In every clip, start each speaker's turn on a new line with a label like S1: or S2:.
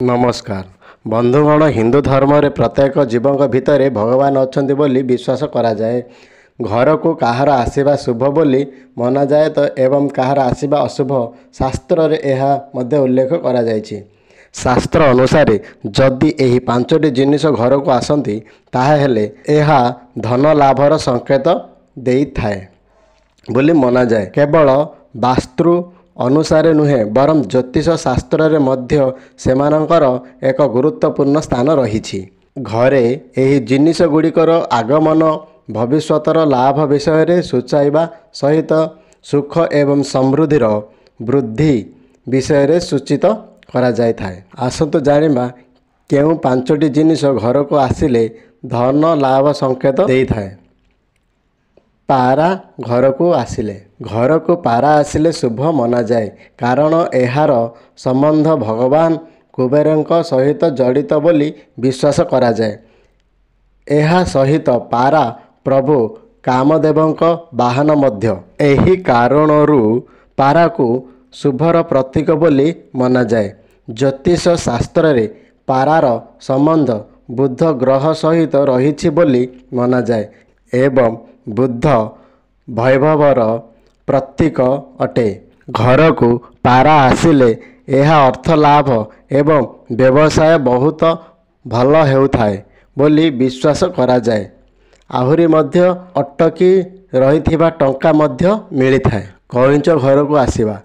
S1: नमस्कार बंधुगण हिंदू धर्म रे प्रत्येक जीवों भितर भगवान अच्छा बोली विश्वास करा जाए। घर को कहार आसवा शुभ बोली मना जाए तो एवं कहार आसवा अशुभ शास्त्र रे यह मध्य उल्लेख करा जायछि। शास्त्र अनुसार जदि यही पांचटी जिनिस घर को आसती ताहेले यह धन लाभर संकेत देई थाए बोली मना जाए। केवल वास्तु अनुसार नुहे बरम ज्योतिष शास्त्र रे मध्य सेमानंकर एक गुरुत्वपूर्ण स्थान रही। घरे यही जिनिस गुड़िकर आगमन भविष्यतर लाभ विषय रे सूचाइबा सहित सुख एवं समृद्धिर वृद्धि विषय रे सूचित करा जाय थाए। आसतु जानिबा केउ पांचटी जिनिस घर को आसिले धन लाभ संकेत देई थाए। पारा घर को आसिले घर को पारा आसिले शुभ मना जाए, कारण एहार संबंध भगवान कुबेरंक सहित जड़ित बोली विश्वास करा जाए। एहा सहित पारा प्रभु कामदेवंक वाहन मध्य। एही कारणरू पारा को शुभर प्रतीक बोली मना जाए। ज्योतिष शास्त्र रे पारार संबंध बुध ग्रह सहित रही बोली मना जाए एवं बुध वैभवर प्रतीक अटे। घर को पारा आसिले यह अर्थ लाभ एवं व्यवसाय बहुत भल हेउथाए बोली विश्वास करा जाए। आहुरी मध्य अटकी रहिथिबा टंका मध्य मिली थाए। कइंच घर को आसिबा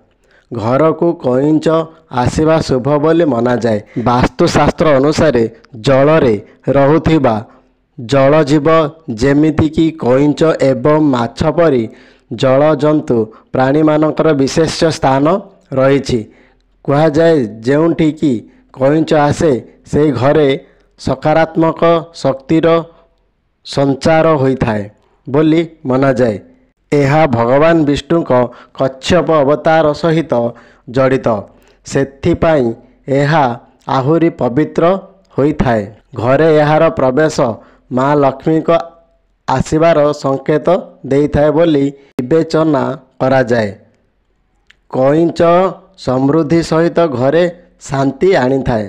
S1: घर को कइंच आसिबा शुभ बोली मना जाए। वास्तुशास्त्र अनुसार जल रे रहुथिबा जल जीव जेमिति की कइंच एवं माछ परी जल जंतु प्राणी मानकर विशेष स्थान रही। कहा जाए जेउठी की कइंच आसे से घरे सकारात्मक शक्तिर संचार होइथाए बोली मना जाए। यह भगवान विष्णु को कच्छप अवतार सहित जड़ित, सेथिपाई यह आहुरी पवित्र होइथाए। घरे यार प्रवेश माँ लक्ष्मी को आसिबार संकेत देइथाए बोली विवेचना करा जाए। कइंच समृद्धि सहित घरे शांति आनी थाए।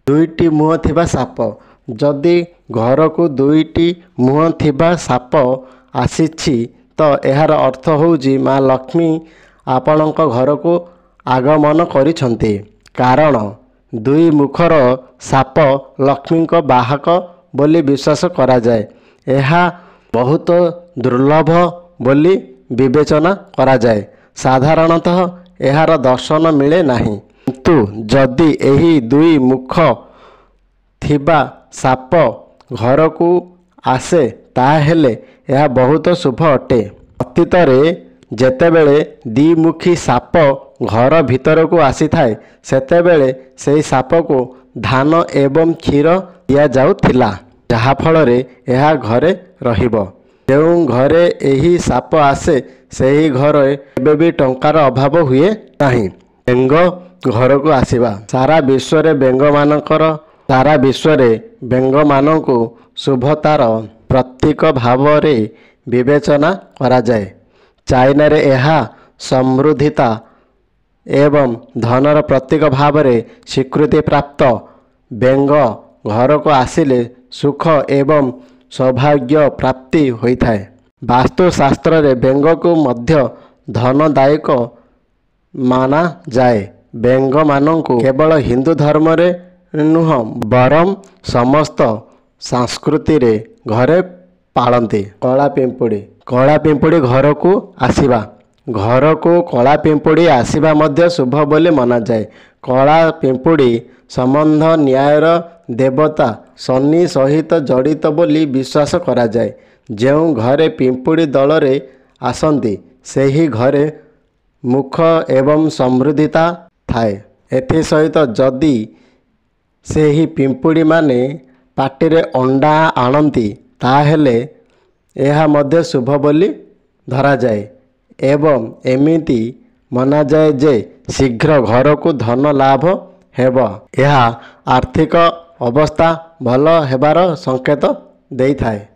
S1: दुईटी मुह थिबा साप जदि घर को दुईटी मुह थिबा साप आसीछि तो यार अर्थ होउछि माँ लक्ष्मी आपणक घर को आगमन करिछन्ति, कारण दुई मुखर साप लक्ष्मी को बाहक बोली विश्वास करा जाए। यह बहुत दुर्लभ बोली विवेचना करा जाए। साधारणतः यार दर्शन मिले नहीं, किंतु जदि यही दुई मुख थिबा साप घर को आसे ताहेले यह बहुत शुभ अटे। अतीत रे जेतेबेले द्विमुखी साप घर भीतर को आसी थाए सेतेबेले सेही साप को धान एवं क्षीर दिया जाउथिला, जहा फल रे यह घरे रहिबो। जो घरे यही साप आसे सेही घरे केबे भी टंकार अभाव हुए नहीं। बेंग घर को आसीबा सारा विश्व रे बेंग मानकु शुभतार प्रतीक भाव रे विवेचना करा जाए। चाइना रे यह समृद्धिता एवं धनर प्रतीक भाव रे स्वीकृति प्राप्त। बेंग घर को आसिले सुख एवं सौभाग्य प्राप्ति होइथाए। वास्तुशास्त्र रे बेंग को मध्य धनदायक माना जाए। बेंग मानकु केवल हिंदू धर्म रे नुह बरम समस्त संस्कृति रे घरे पालती। कला पिंपुड़ी घर को आसिबा घर को कला पिंपुड़ी आसिबा मध्य शुभ बोली मना जाए। कला पिंपुड़ी संबंध न्यायर देवता शनि सहित जड़ित बोली विश्वास करा जाए। जो घरे पिंपुड़ी दल रे आसंती सेही घरे मुख एवं समृद्धिता थाए। एथि सहित जदि सेही पिंपुड़ी माने पाटिरे अंडा आणंती ताहेले यह मध्य शुभ बोली धरा जाए एवं एमिति मना जाए जे शीघ्र घर को धन लाभ हेब। यह आर्थिक अवस्था भल हेबार संकेत देई थाए।